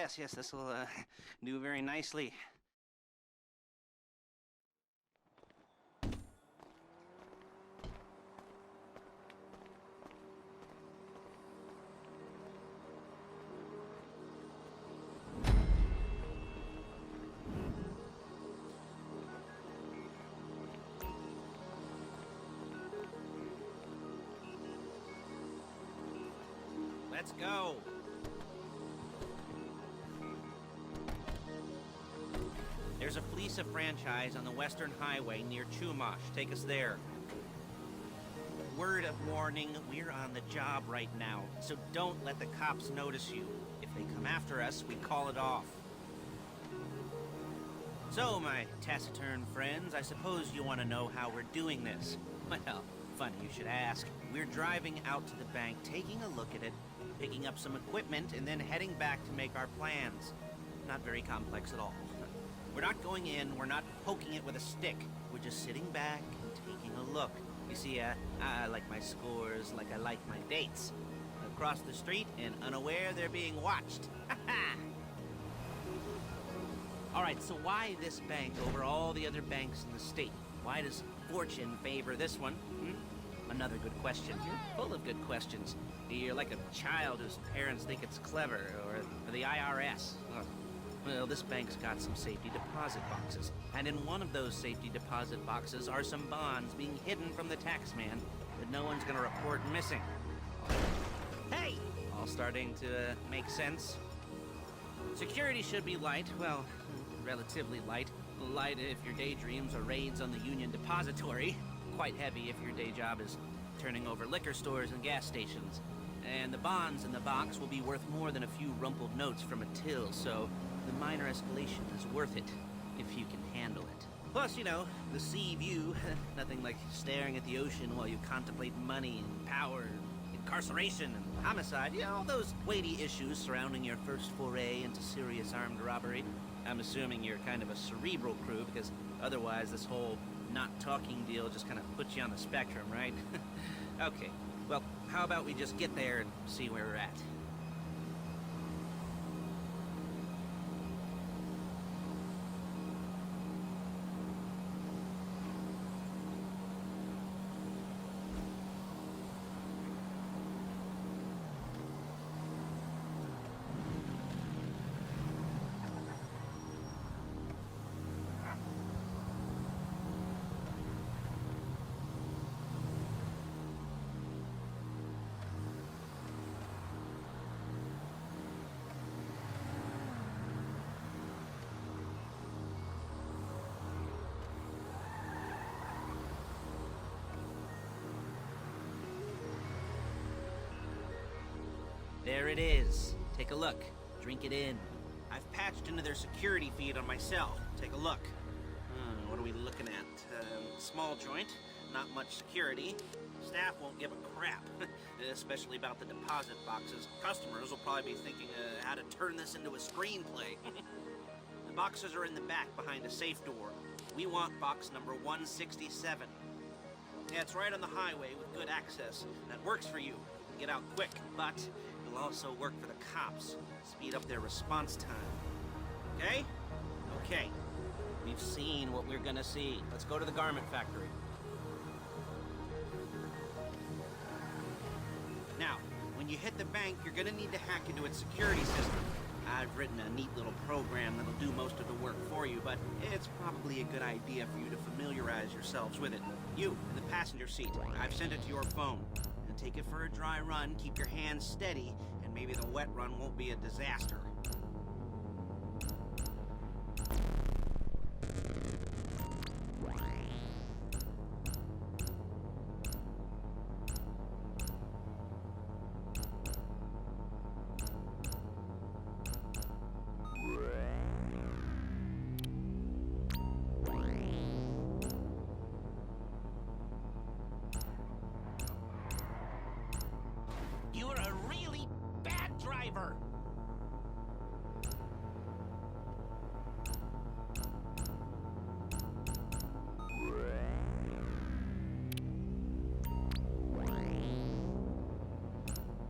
Yes, this will do very nicely. Let's go. There's a Fleesa franchise on the Western Highway near Chumash. Take us there. Word of warning, we're on the job right now, so don't let the cops notice you. If they come after us, we call it off. So, my taciturn friends, I suppose you want to know how we're doing this. Well, funny you should ask. We're driving out to the bank, taking a look at it, picking up some equipment, and then heading back to make our plans. Not very complex at all. We're not going in, we're not poking it with a stick. We're just sitting back and taking a look. You see, I like my scores like I like my dates. Across the street and unaware they're being watched. Alright, so why this bank over all the other banks in the state? Why does fortune favor this one? Another good question. You're full of good questions. You're like a child whose parents think it's clever, or the IRS. Well, this bank's got some safety deposit boxes, and in one of those safety deposit boxes are some bonds being hidden from the tax man that no one's gonna report missing. Hey! All starting to make sense. Security should be light, well, relatively light. Light if your daydreams are raids on the Union Depository. Quite heavy if your day job is turning over liquor stores and gas stations. And the bonds in the box will be worth more than a few rumpled notes from a till, so the minor escalation is worth it, if you can handle it. Plus, you know, the sea view, nothing like staring at the ocean while you contemplate money and power, incarceration and homicide, you know, all those weighty issues surrounding your first foray into serious armed robbery. I'm assuming you're kind of a cerebral crew, because otherwise this whole not talking deal just kind of puts you on the spectrum, right? Okay, well, how about we just get there and see where we're at? There it is. Take a look. Drink it in. I've patched into their security feed on my cell. Take a look. What are we looking at? Small joint, not much security. Staff won't give a crap, especially about the deposit boxes. Customers will probably be thinking how to turn this into a screenplay. The boxes are in the back behind a safe door. We want box number 167. Yeah, it's right on the highway with good access. That works for you. Get out quick, but it'll also work for the cops. Speed up their response time. Okay? Okay. We've seen what we're gonna see. Let's go to the garment factory. Now, when you hit the bank, you're gonna need to hack into its security system. I've written a neat little program that'll do most of the work for you, but it's probably a good idea for you to familiarize yourselves with it. You, in the passenger seat, I've sent it to your phone. And take it for a dry run, keep your hands steady, and maybe the wet run won't be a disaster. You're a really bad driver!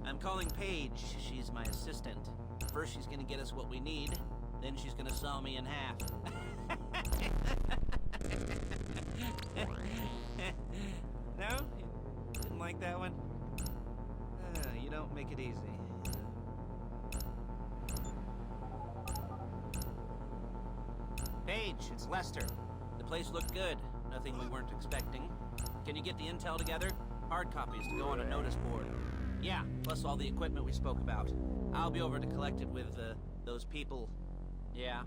I'm calling Paige. She's my assistant. First she's gonna get us what we need, then she's gonna saw me in half. No? You didn't like that one? You don't make it easy. Paige, it's Lester. The place looked good. Nothing we weren't expecting. Can you get the intel together? Hard copies to go on a notice board. Yeah, plus all the equipment we spoke about. I'll be over to collect it with, those people. Yeah.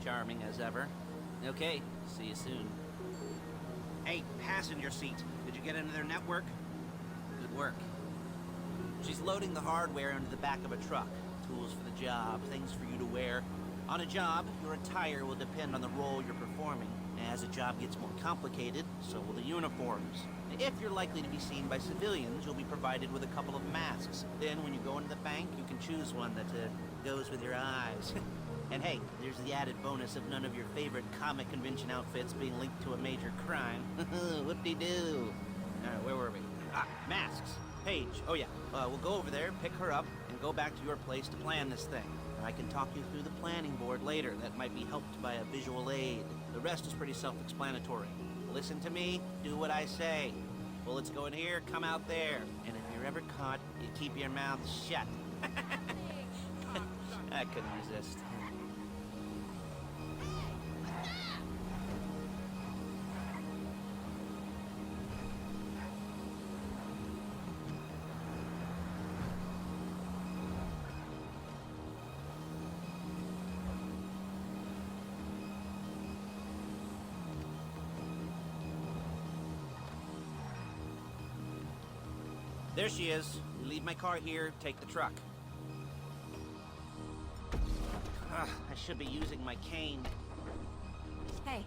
Charming as ever. Okay, see you soon. Hey, passenger seat. Did you get into their network? Good work. She's loading the hardware into the back of a truck. Tools for the job, things for you to wear. On a job, your attire will depend on the role you're performing. As the job gets more complicated, so will the uniforms. If you're likely to be seen by civilians, you'll be provided with a couple of masks. Then when you go into the bank, you can choose one that goes with your eyes. And hey, there's the added bonus of none of your favorite comic convention outfits being linked to a major crime. Whoop-de-doo. Alright, where were we? Masks. Paige. Oh yeah, we'll go over there, pick her up, and go back to your place to plan this thing. I can talk you through the planning board later. That might be helped by a visual aid. The rest is pretty self-explanatory. Listen to me, do what I say. Bullets go in here, come out there. And if you're ever caught, you keep your mouth shut. I couldn't resist. There she is. You leave my car here, take the truck. I should be using my cane. Hey.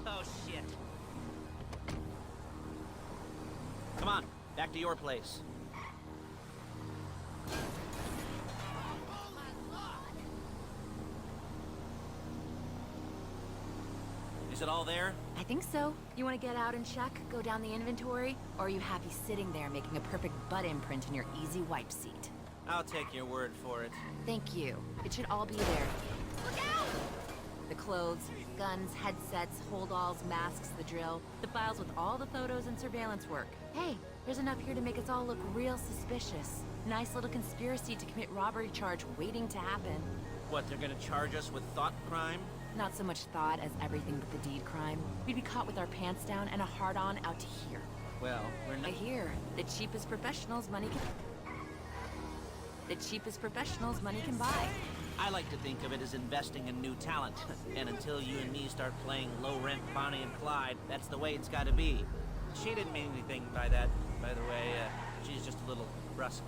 Oh, shit. Come on, back to your place. Is it all there? I think so. You want to get out and check? Go down the inventory? Or are you happy sitting there making a perfect butt imprint in your easy wipe seat? I'll take your word for it. Thank you. It should all be there. Look out! The clothes, guns, headsets, holdalls, masks, the drill. The files with all the photos and surveillance work. Hey, there's enough here to make us all look real suspicious. Nice little conspiracy to commit robbery charge waiting to happen. What, they're gonna charge us with thought crime? Not so much thought as everything but the deed crime. We'd be caught with our pants down and a hard-on out to here. Well, we're not— I hear the cheapest professionals money can buy. I like to think of it as investing in new talent. And until you and me start playing low-rent Bonnie and Clyde, that's the way it's gotta be. She didn't mean anything by that, by the way. She's just a little brusque.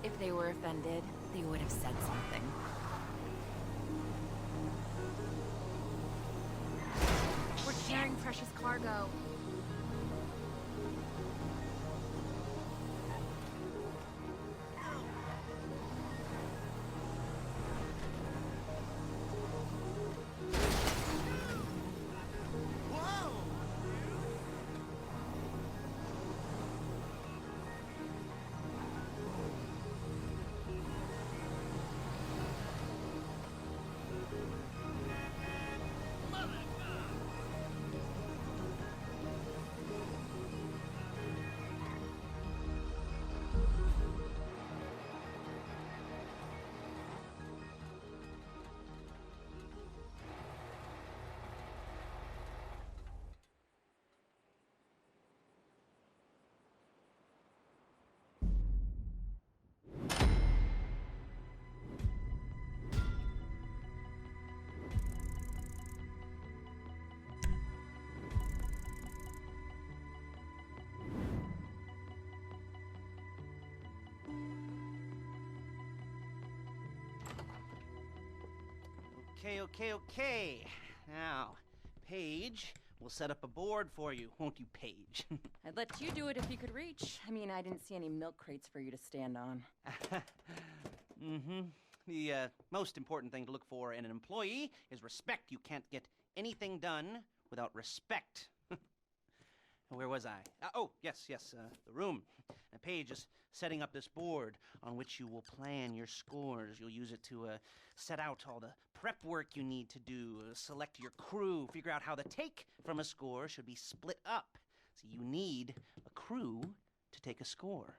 If they were offended, they would have said something. We're carrying precious cargo. Okay. Now, Paige, we'll set up a board for you, won't you, Paige? I'd let you do it if you could reach. I mean, I didn't see any milk crates for you to stand on. The most important thing to look for in an employee is respect. You can't get anything done without respect. Where was I? Oh, yes, the room. And Paige is setting up this board on which you will plan your scores. You'll use it to set out all the prep work you need to do, select your crew, figure out how the take from a score should be split up. So you need a crew to take a score.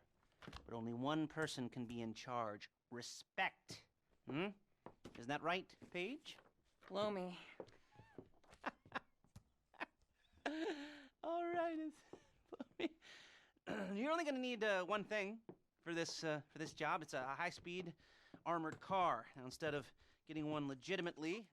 But only one person can be in charge. Respect. Isn't that right, Paige? Blow me. All right. You're only going to need one thing for this job. It's a high-speed armored car. Now, instead of getting one legitimately,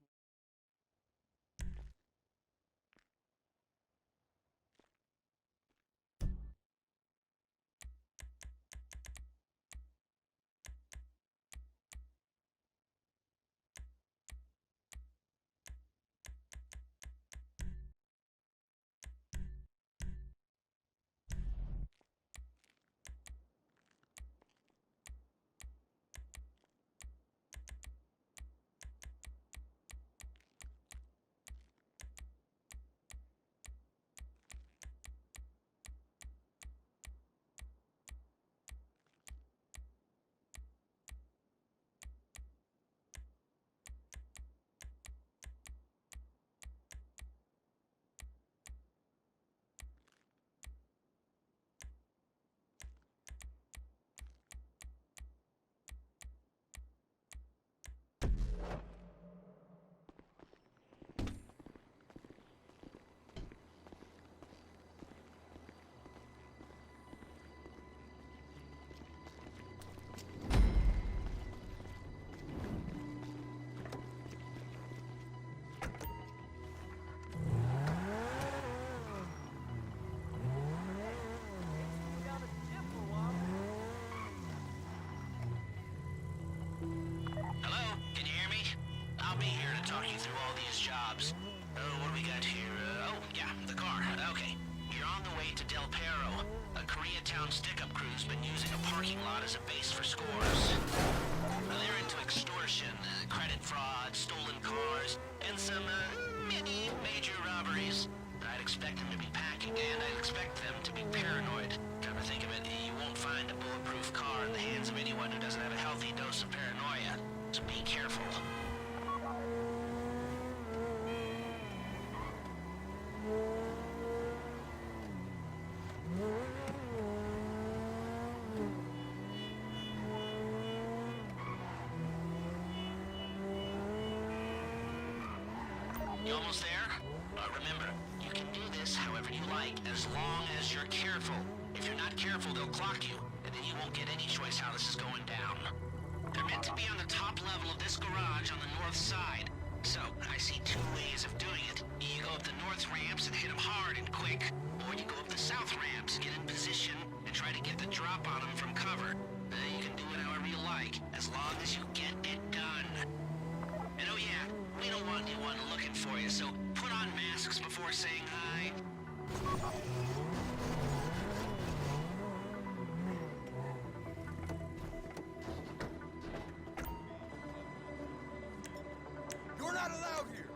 talk you through all these jobs. What do we got here? Oh, yeah, the car. Okay. You're on the way to Del Perro. A Koreatown stick-up crew's been using a parking lot as a base for scores. They're into extortion, credit fraud, stolen cars, and some, many major robberies. I'd expect them to be packing, and I'd expect them to be paranoid. Come to think of it, you won't find a bulletproof car in the hands of anyone who doesn't have a healthy dose of paranoia. So be careful. You almost there? Remember, you can do this however you like, as long as you're careful. If you're not careful, they'll clock you, and then you won't get any choice how this is going down. They're meant to be on the top level of this garage on the north side. So, I see two ways of doing it. You go up the north ramps and hit them hard and quick, or you go up the south ramps, get in position, and try to get the drop on them from cover. You can do it however you like, as long as you get it done. And oh yeah, we don't want anyone looking for you, so put on masks before saying hi. You're not allowed here!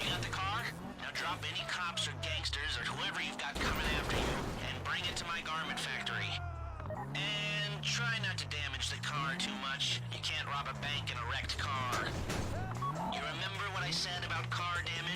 You got the car? Now drop any cops or gangsters or whoever you've got coming after you and bring it to my garment factory. And try not to damage the car too much. You can't rob a bank in a wrecked car. You remember what I said about car damage?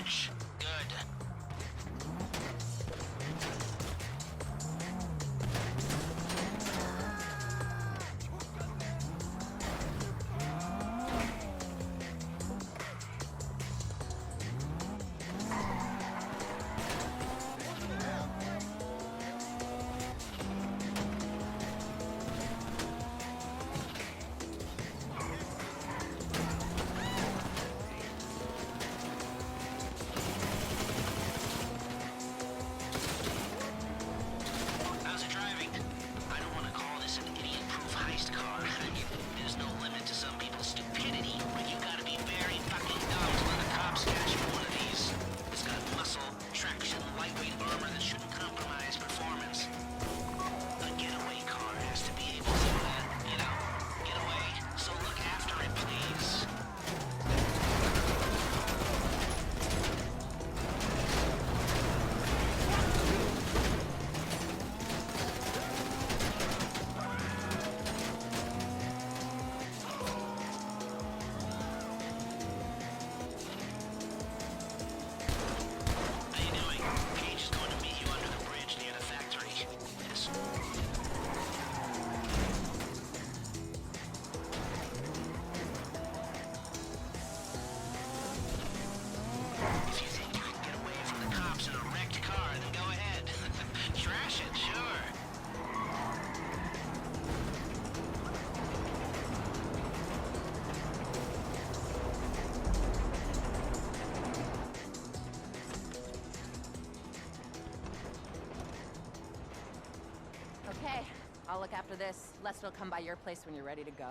Okay, I'll look after this. Lester will come by your place when you're ready to go.